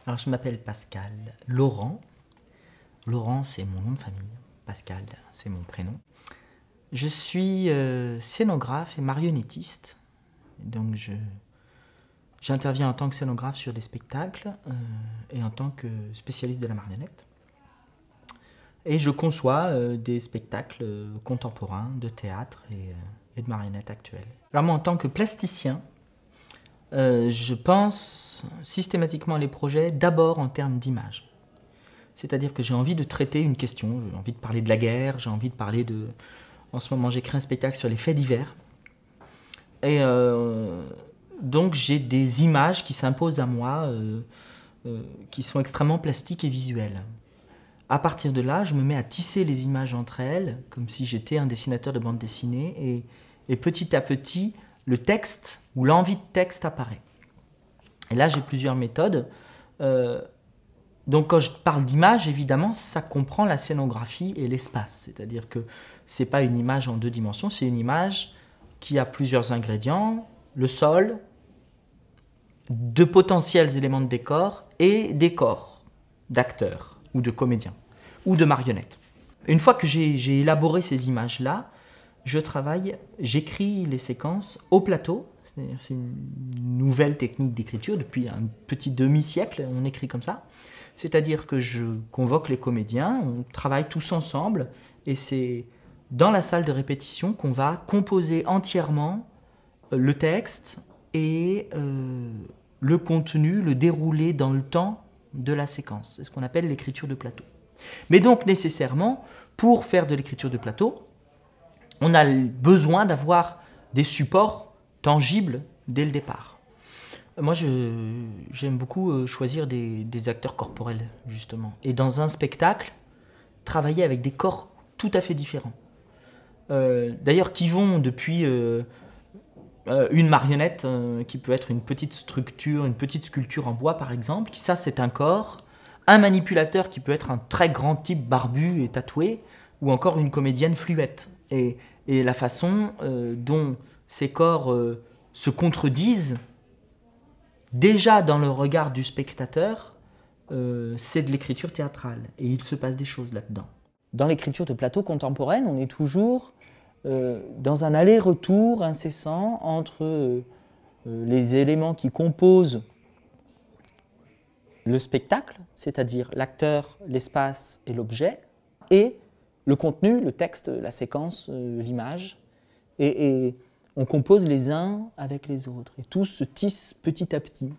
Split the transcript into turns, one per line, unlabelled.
Alors, je m'appelle Pascal Laurent. Laurent, c'est mon nom de famille. Pascal, c'est mon prénom. Je suis scénographe et marionnettiste. Donc, j'interviens en tant que scénographe sur des spectacles et en tant que spécialiste de la marionnette. Et je conçois des spectacles contemporains de théâtre et de marionnettes actuelles. Alors moi, en tant que plasticien, je pense systématiquement les projets d'abord en termes d'image. C'est-à-dire que j'ai envie de traiter une question, j'ai envie de parler de la guerre, j'ai envie de parler de... En ce moment, j'écris un spectacle sur les faits divers. Et donc j'ai des images qui s'imposent à moi, qui sont extrêmement plastiques et visuelles. À partir de là, je me mets à tisser les images entre elles, comme si j'étais un dessinateur de bande dessinée, et petit à petit, le texte ou l'envie de texte apparaît. Et là, j'ai plusieurs méthodes. Donc quand je parle d'image, évidemment, ça comprend la scénographie et l'espace. C'est-à-dire que ce n'est pas une image en deux dimensions, c'est une image qui a plusieurs ingrédients, le sol, de potentiels éléments de décor et des corps d'acteurs ou de comédiens ou de marionnettes. Une fois que j'ai élaboré ces images-là, j'écris les séquences au plateau. C'est une nouvelle technique d'écriture, depuis un petit demi-siècle, on écrit comme ça. C'est-à-dire que je convoque les comédiens, on travaille tous ensemble, et c'est dans la salle de répétition qu'on va composer entièrement le texte et le contenu, le déroulé dans le temps de la séquence. C'est ce qu'on appelle l'écriture de plateau. Mais donc nécessairement, pour faire de l'écriture de plateau, on a besoin d'avoir des supports tangibles dès le départ. Moi, j'aime beaucoup choisir des acteurs corporels, justement. Et dans un spectacle, travailler avec des corps tout à fait différents. D'ailleurs, qui vont depuis une marionnette, qui peut être une petite structure, une petite sculpture en bois, par exemple. Ça, c'est un corps. Un manipulateur qui peut être un très grand type barbu et tatoué, ou encore une comédienne fluette. Et la façon dont ces corps se contredisent, déjà dans le regard du spectateur, c'est de l'écriture théâtrale. Et il se passe des choses là-dedans. Dans l'écriture de plateau contemporaine, on est toujours dans un aller-retour incessant entre les éléments qui composent le spectacle, c'est-à-dire l'acteur, l'espace et l'objet, et le contenu, le texte, la séquence, l'image, et on compose les uns avec les autres, et tout se tisse petit à petit.